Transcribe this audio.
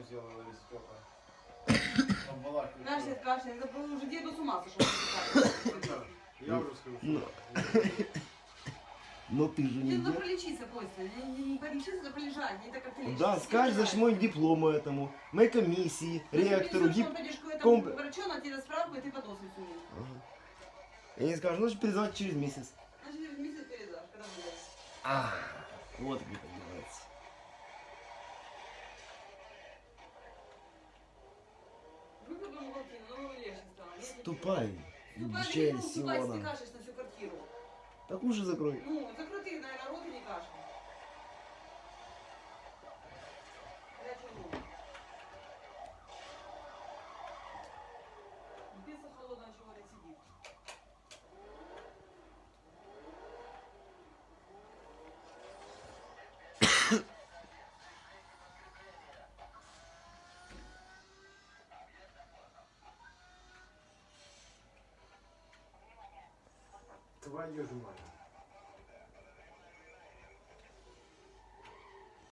сделала из стекла. Там была Кашляет, кашляет. Это уже деду с ума сошел. Я уже скажу, Ну. что... Но ты же не Тебе надо дед. пролечиться, Костя. Не полечиться, надо полежать. Не так, как ты лечишься. Да, скажешь, значит, мой диплом этому, моей комиссии, ректору, Если ты пойдешь к этому комп... врачу, она тебе даст справку, и ты подосвить умеешь. Ага. И они скажут, значит, перезвать через месяц. Значит, через месяц передашь, когда будет. А, вот как это делается. Выпил бы мугалкину, но легче стало. Ступай, Ступай, Челси, ступай, если ты вон. кашляешь на всю квартиру. Так уши закрой. Ну, закрути, наверное, рот и не кашляй. Горячую воду. Пицца холодная, чего говорит, сидит. Твою же мать.